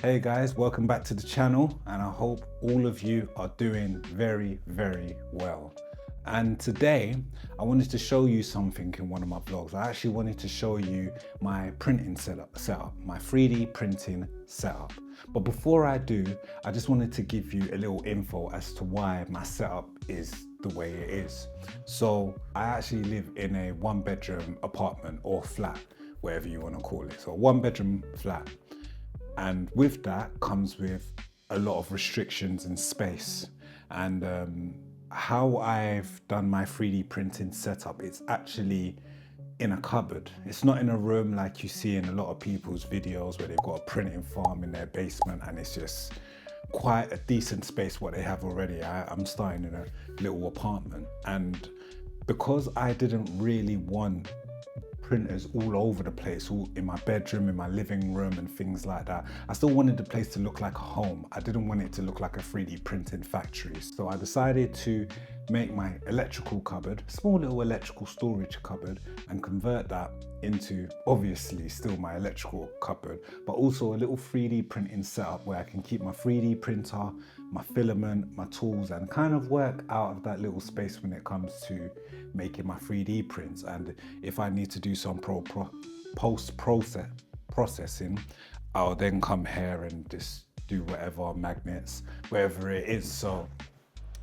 Hey guys, welcome back to the channel, and I hope all of you are doing very, very well. And today I wanted to show you something in one of my vlogs. I actually wanted to show you my printing setup, my 3D printing setup. But before I do, I just wanted to give you a little info as to why my setup is the way it is. So I actually live in a 1-bedroom apartment or flat, whatever you want to call it. So a 1-bedroom flat. And with that comes with a lot of restrictions and space. And how I've done my 3D printing setup, it's actually in a cupboard. It's not in a room like you see in a lot of people's videos where they've got a printing farm in their basement and it's just quite a decent space what they have already. I'm starting in a little apartment, and because I didn't really want printers all over the place, all in my bedroom, in my living room and things like that. I still wanted the place to look like a home. I didn't want it to look like a 3D printing factory. So I decided to make my electrical cupboard, small little electrical storage cupboard, and convert that into obviously still my electrical cupboard, but also a little 3D printing setup where I can keep my 3D printer, my filament, my tools, and kind of work out of that little space when it comes to making my 3D prints. And if I need to do some post processing, I'll then come here and just do whatever, magnets, wherever it is. So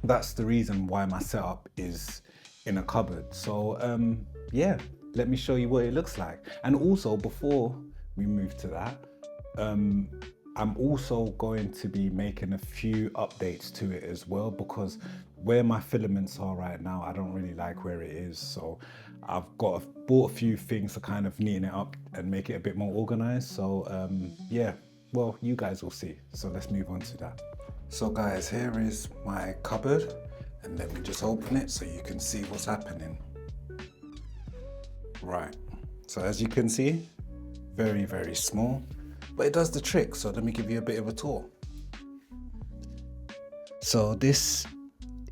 that's the reason why my setup is in a cupboard. So yeah, let me show you what it looks like. And also, before we move to that, I'm also going to be making a few updates to it as well, because where my filaments are right now, I don't really like where it is. So I've bought a few things to kind of neaten it up and make it a bit more organized. So yeah, well, you guys will see. So let's move on to that. So guys, here is my cupboard, and let me just open it so you can see what's happening. Right, so as you can see, very, very small, but it does the trick. So let me give you a bit of a tour. So this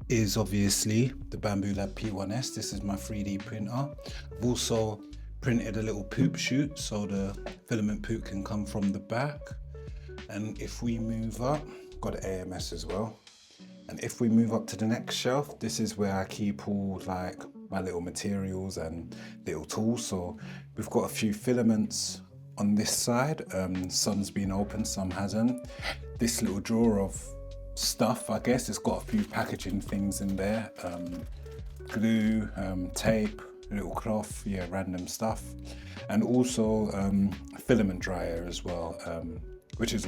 is obviously the Bambu Lab P1S. This is my 3D printer. I've also printed a little poop chute so the filament poop can come from the back. And if we move up, got an AMS as well. And if we move up to the next shelf, this is where I keep all like my little materials and little tools. So we've got a few filaments on this side. Some's been opened, some hasn't. This little drawer of stuff, I guess, it's got a few packaging things in there. Glue, tape, little cloth, yeah, random stuff. And also a filament dryer as well, which is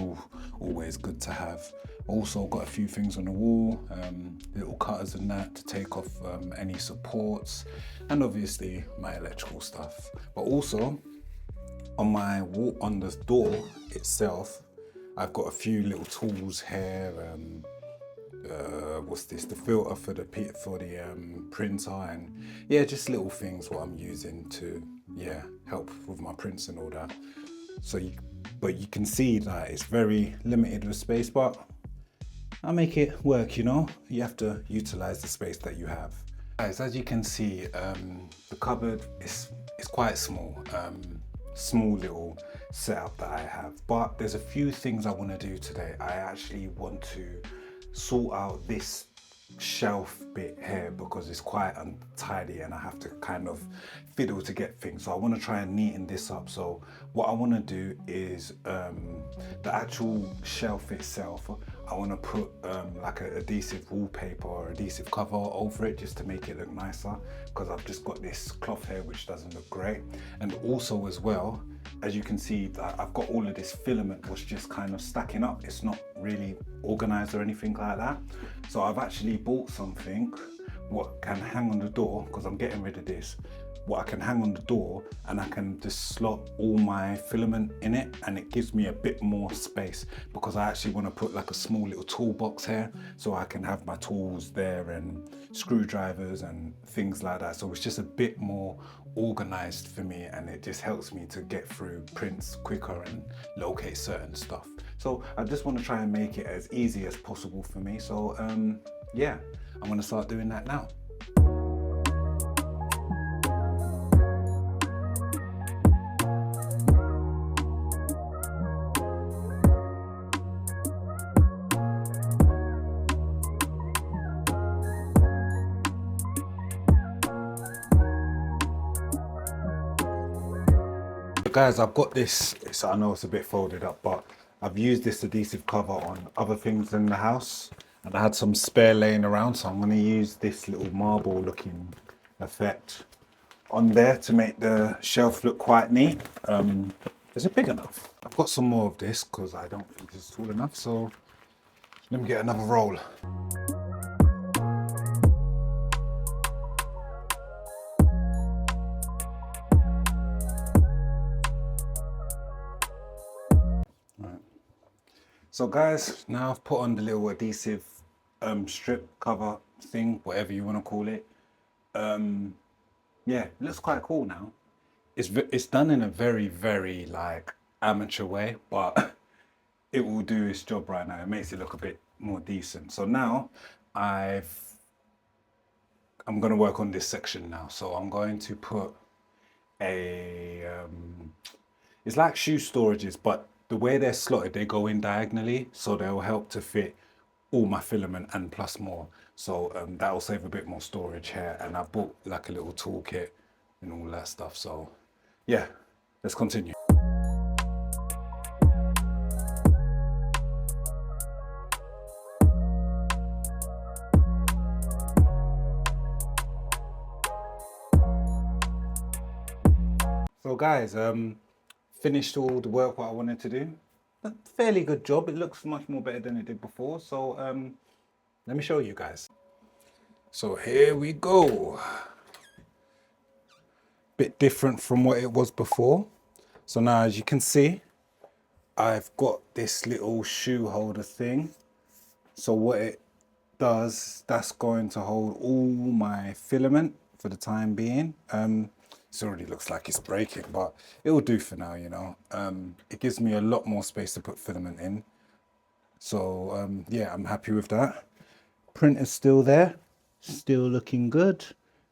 always good to have. Also got a few things on the wall, little cutters and that to take off any supports, and obviously my electrical stuff. But also on my wall, on the door itself, I've got a few little tools here. What's this? The filter for the printer, and yeah, just little things what I'm using to help with my prints and all that. So but you can see that it's very limited with space, but I make it work, you know? You have to utilize the space that you have. Guys, as you can see, the cupboard is quite small. Small little setup that I have, but there's a few things I want to do today. I actually want to sort out this shelf bit here because it's quite untidy and I have to kind of fiddle to get things. So I want to try and neaten this up. So what I want to do is the actual shelf itself, I want to put like an adhesive wallpaper or adhesive cover over it just to make it look nicer, because I've just got this cloth here which doesn't look great. And also as well, as you can see, that I've got all of this filament was just kind of stacking up. It's not really organized or anything like that. So I've actually bought something what can hang on the door, because I'm getting rid of this, what I can hang on the door, and I can just slot all my filament in it, and it gives me a bit more space, because I actually want to put like a small little toolbox here so I can have my tools there and screwdrivers and things like that. So it's just a bit more organized for me, and it just helps me to get through prints quicker and locate certain stuff. So I just want to try and make it as easy as possible for me. So yeah, I'm going to start doing that now. guys, I've got this, I know it's a bit folded up, but I've used this adhesive cover on other things in the house, and I had some spare laying around, so I'm going to use this little marble looking effect on there to make the shelf look quite neat. Is it big enough? I've got some more of this because I don't think it's tall enough, so let me get another roll. So guys, now I've put on the little adhesive strip cover thing, whatever you want to call it. Yeah, it looks quite cool now. It's done in a very, very like amateur way, but it will do its job right now. It makes it look a bit more decent. So now I'm going to work on this section now. So I'm going to put a, it's like shoe storages, but the way they're slotted, they go in diagonally, so they'll help to fit all my filament and plus more. So that will save a bit more storage here. And I bought like a little toolkit and all that stuff. So yeah, let's continue. So guys, finished all the work what I wanted to do. A fairly good job. It looks much more better than it did before. So let me show you guys. So here we go. Bit different from what it was before. So now as you can see, I've got this little shoe holder thing. So what it does, that's going to hold all my filament for the time being. It already looks like it's breaking, but it will do for now, you know. It gives me a lot more space to put filament in. So yeah, I'm happy with that. Printer's still there, still looking good.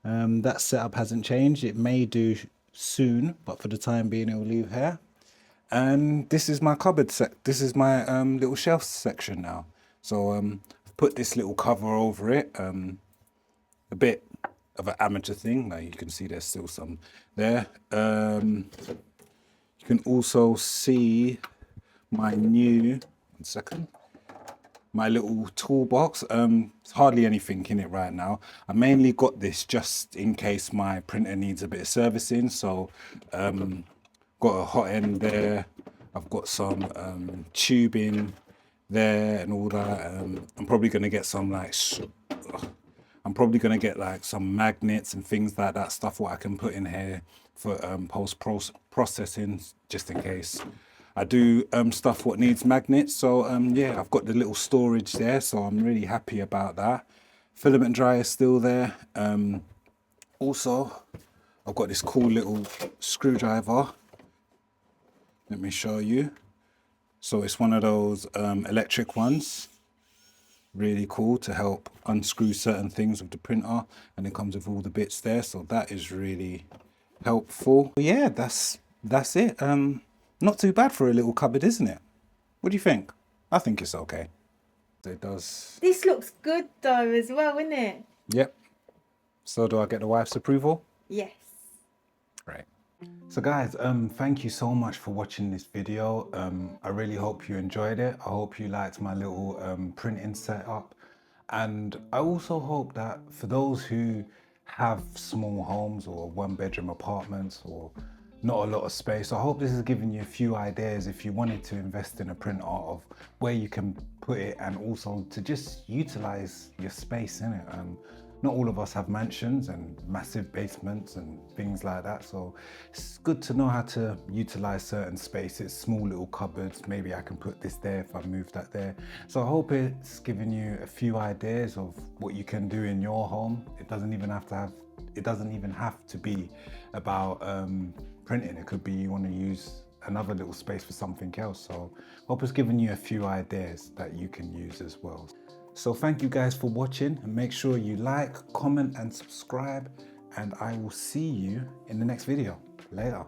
That setup hasn't changed. It may do soon, but for the time being, it will leave here. And this is my cupboard this is my little shelf section now. So I've put this little cover over it. A bit of an amateur thing. Like you can see there's still some there. You can also see my new, one second, my little toolbox. There's hardly anything in it right now. I mainly got this just in case my printer needs a bit of servicing. So got a hot end there. I've got some tubing there and all that. I'm probably going to get some like some magnets and things like that, stuff what I can put in here for post-processing, just in case I do stuff what needs magnets. So yeah, I've got the little storage there, so I'm really happy about that. Filament dryer is still there. Also, I've got this cool little screwdriver. Let me show you. So it's one of those electric ones. Really cool to help unscrew certain things with the printer, and it comes with all the bits there, so that is really helpful. But yeah, that's it. Not too bad for a little cupboard, isn't it? What do you think? I think it's okay. It does. This looks good though as well, isn't it? Yep. So do I get the wife's approval? Yes. Right. So guys, thank you so much for watching this video. I really hope you enjoyed it. I hope you liked my little printing setup. And I also hope that for those who have small homes or one-bedroom apartments or not a lot of space, I hope this has given you a few ideas if you wanted to invest in a printer of where you can put it, and also to just utilize your space in it. Not all of us have mansions and massive basements and things like that, so it's good to know how to utilize certain spaces, small little cupboards. Maybe I can put this there if I move that there. So I hope it's given you a few ideas of what you can do in your home. It doesn't even have to be about printing. It could be you want to use another little space for something else. So I hope it's given you a few ideas that you can use as well. So thank you guys for watching, and make sure you like, comment and subscribe, and I will see you in the next video. Later.